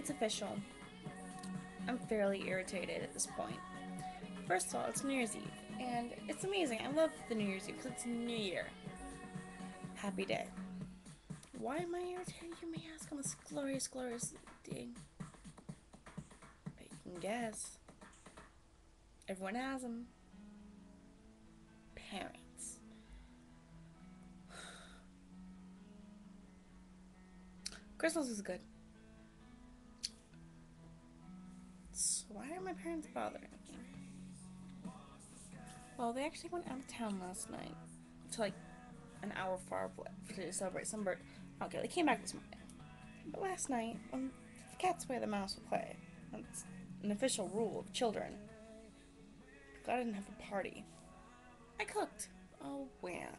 it's official. I'm fairly irritated at this point. First of all, it's New Year's Eve, and it's amazing. I love the New Year's Eve because it's New Year. Happy day. Why am I irritated, you may ask, on this glorious, glorious day? You can guess. Everyone has them. Parents. Christmas is good. So why are my parents bothering me? Well, they actually went out of town last night to like an hour far away to celebrate some bird. Okay, they came back this morning. But last night, when the cat's way, the mouse will play. That's an official rule of children. I didn't have a party. I cooked. Oh, wow.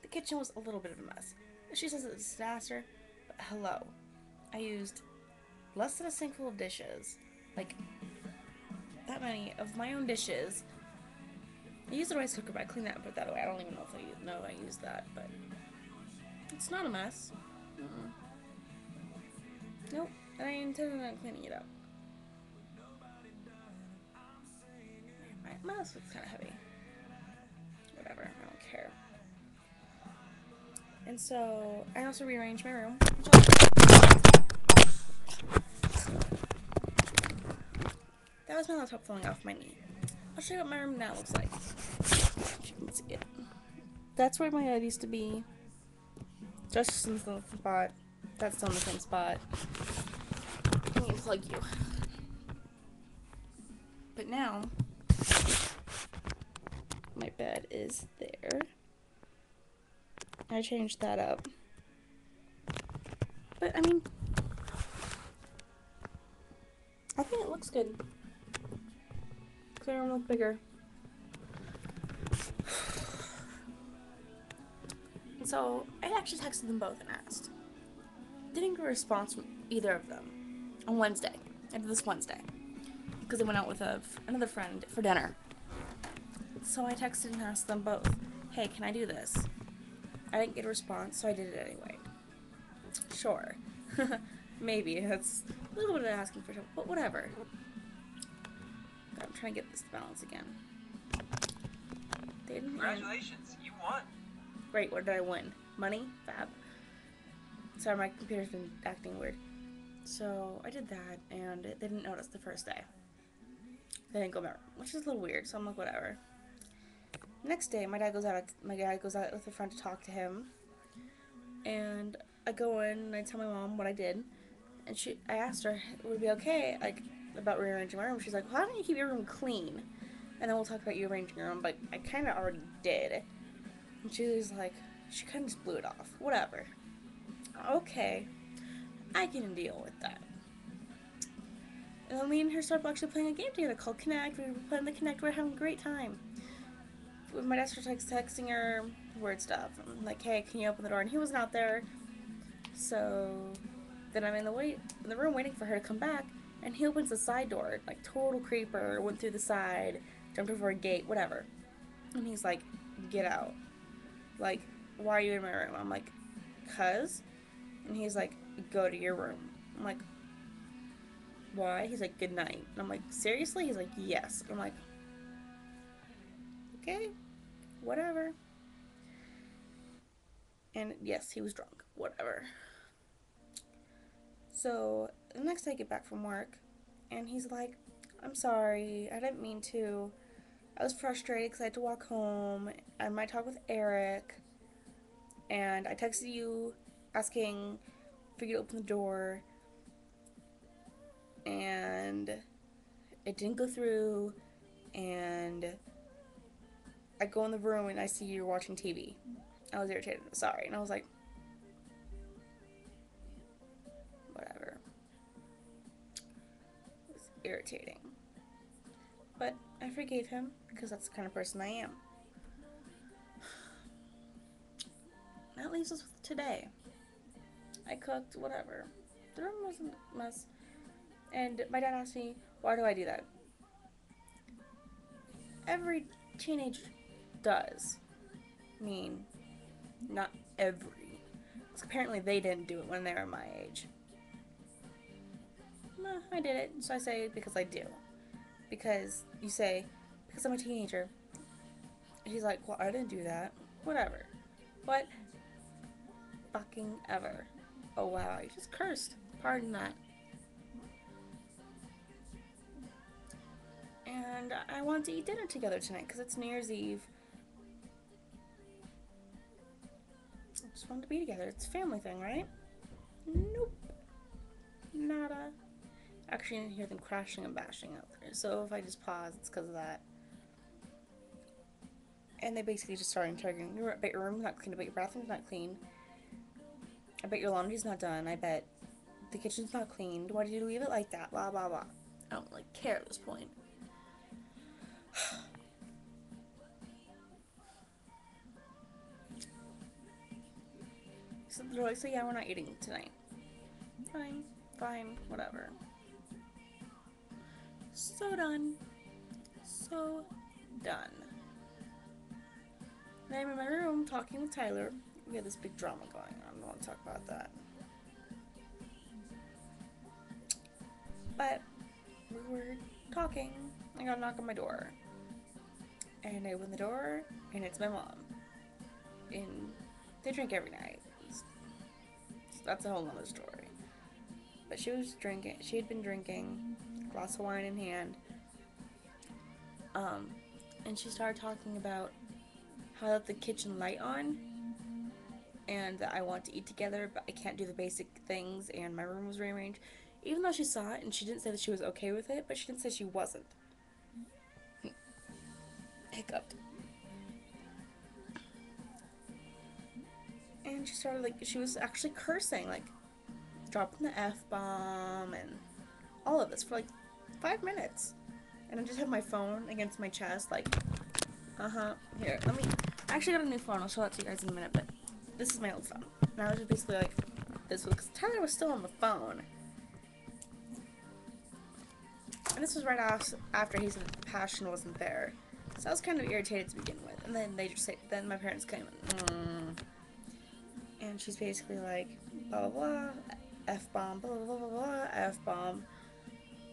The kitchen was a little bit of a mess. She says it's a disaster, but hello. I used less than a sink full of dishes. Like, that many of my own dishes. I used the rice cooker, but I cleaned that and put that away. I don't even know if I know I used that, but it's not a mess. Nope, and I intended on cleaning it up. My house looks kind of heavy. Whatever, I don't care. And so, I also rearranged my room. That was my laptop falling off my knee. I'll show you what my room now looks like. If you can see it. That's where my bed used to be. Just in the spot. That's still in the same spot. Let me plug you. But now, my bed is there. I changed that up. But, I mean, I think it looks good. Because my room looked bigger. And so, I actually texted them both and asked. Didn't get a response from either of them on Wednesday. I did this Wednesday. Because they went out with another friend for dinner. So I texted and asked them both, hey, can I do this? I didn't get a response, so I did it anyway. Sure. Maybe. That's a little bit of asking for trouble, but whatever. God, I'm trying to get this to balance again. They didn't Congratulations, you won. Great, what did I win? Money? Fab. Sorry, my computer's been acting weird. So I did that, and they didn't notice the first day. They didn't go back, which is a little weird, so I'm like, whatever. Next day, my dad goes out with a friend to talk to him, and I go in and I tell my mom what I did, and I asked her, would it be okay, like, about rearranging my room? She's like, well, how don't you keep your room clean, and then we'll talk about you arranging your room, but I kind of already did, and she was like, she kind of just blew it off, whatever. Okay, I can deal with that. And then me and her started actually playing a game together called Connect. We were playing the Connect, we were having a great time. My dad started texting her weird stuff. I'm like, hey, can you open the door? And he wasn't out there. So then I'm in the room waiting for her to come back, and he opens the side door, like total creeper, went through the side, jumped over a gate, whatever. And he's like, get out. Like, why are you in my room? I'm like, cuz? And he's like, go to your room. I'm like, why? He's like, good night. And I'm like, seriously? He's like, yes. I'm like, okay, whatever. And yes, he was drunk. Whatever. So, the next day I get back from work, and he's like, I'm sorry, I didn't mean to. I was frustrated because I had to walk home. I might talk with Eric, and I texted you asking for you to open the door, and it didn't go through, and I go in the room and I see you're watching TV. I was irritated. Sorry. And I was like, whatever. It was irritating. But I forgave him because that's the kind of person I am. That leaves us with today. I cooked, whatever. The room wasn't a mess. And my dad asked me, why do I do that? Every teenager does. I mean, not every. Because apparently they didn't do it when they were my age. Nah. I did it. So I say, because I do. Because you say, because I'm a teenager. He's like, well, I didn't do that. Whatever. What fucking ever. Oh, wow. I just cursed. Pardon that. And I want to eat dinner together tonight because it's New Year's Eve. I just wanted to be together. It's a family thing, right? Nope. Nada. Actually, I didn't hear them crashing and bashing out there. So if I just pause, it's because of that. And they basically just started interrogating. I bet your room's not clean. I bet your bathroom's not clean. I bet your laundry's not done. I bet the kitchen's not cleaned. Why did you leave it like that? Blah, blah, blah. I don't really care at this point. So they're like, so yeah, we're not eating tonight. Fine, fine, whatever. So done. So done. And I'm in my room talking with Tyler. We had this big drama going on. I don't want to talk about that. But we were talking. I got a knock on my door. And I open the door, and it's my mom. And they drink every night. So that's a whole nother story. But she was drinking. She had been drinking, glass of wine in hand. And she started talking about how I left the kitchen light on, and that I want to eat together, but I can't do the basic things, and my room was rearranged. Even though she saw it, and she didn't say that she was okay with it, but she didn't say she wasn't. Hiccuped. And she started, like, she was actually cursing, like, dropping the F-bomb, and all of this for, like, 5 minutes. And I just have my phone against my chest, like, here, let me, I actually got a new phone, I'll show that to you guys in a minute, but this is my old phone. And I was just basically like, this was, because Tyler was still on the phone. And this was right after he said the passion wasn't there. So I was kind of irritated to begin with. And then they just say, then my parents came and she's basically like, blah, blah, blah, F-bomb, blah, blah, blah, blah, F-bomb.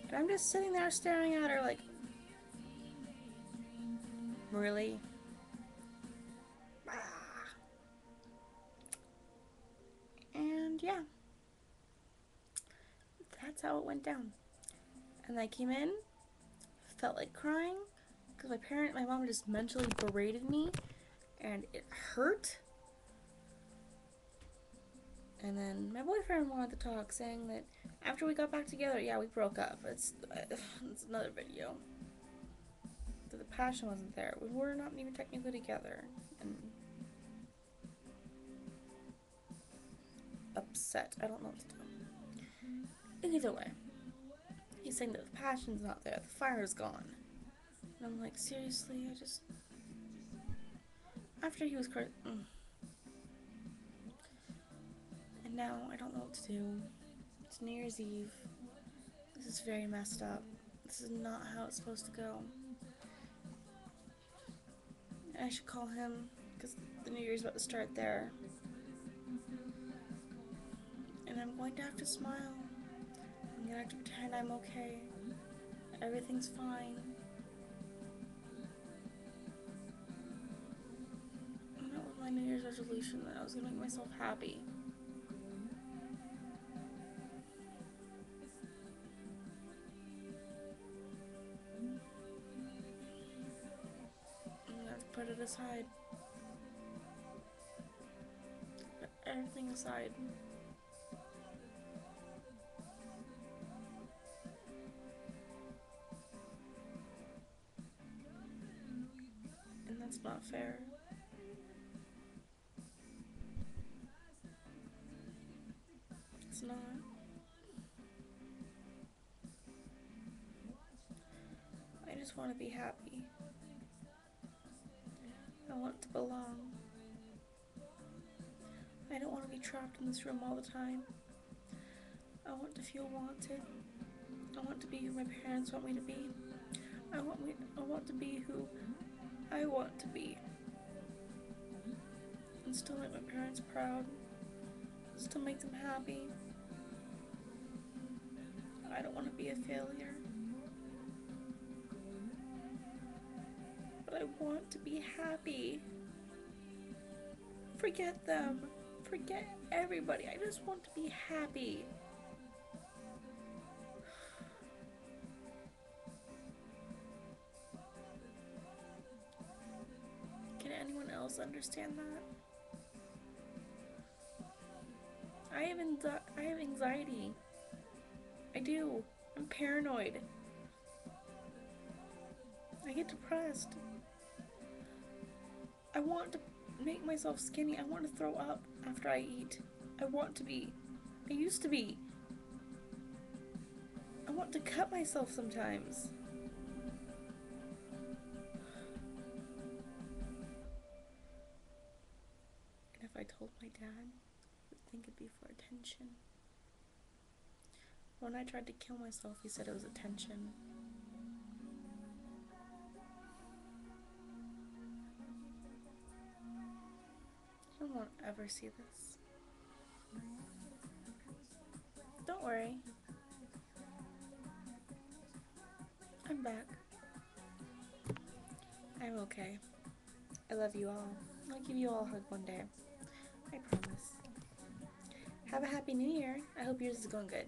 And I'm just sitting there staring at her like, really? And yeah, that's how it went down. And I came in, felt like crying, because my mom just mentally berated me, and it hurt. And then my boyfriend wanted to talk, saying that after we got back together, yeah, we broke up. It's another video. That the passion wasn't there. We were not even technically together. And upset. I don't know what to do. Either way, he's saying that the passion's not there. The fire's gone. And I'm like, seriously? After he was and now I don't know what to do. It's New Year's Eve. This is very messed up. This is not how it's supposed to go. And I should call him, because the New Year's about to start there. And I'm going to have to smile. I'm going to have to pretend I'm okay. Everything's fine. And that was my New Year's resolution, that I was going to make myself happy. Put it aside. Put everything aside. And that's not fair. It's not. I just want to be happy. I want to belong. I don't want to be trapped in this room all the time. I want to feel wanted. I want to be who my parents want me to be. I want to be who I want to be. And still make my parents proud. Still make them happy. I don't want to be be a failure. But I want to be happy. Forget them. Forget everybody. I just want to be happy. Can anyone else understand that? I have anxiety. I do. I'm paranoid. I get depressed. I want to make myself skinny. I want to throw up after I eat. I want to be. I used to be. I want to cut myself sometimes. And if I told my dad, he would think it'd be for attention. When I tried to kill myself, he said it was attention. I won't ever see this. Don't worry. I'm back. I'm okay. I love you all. I'll give you all a hug one day. I promise. Have a happy new year. I hope yours is going good.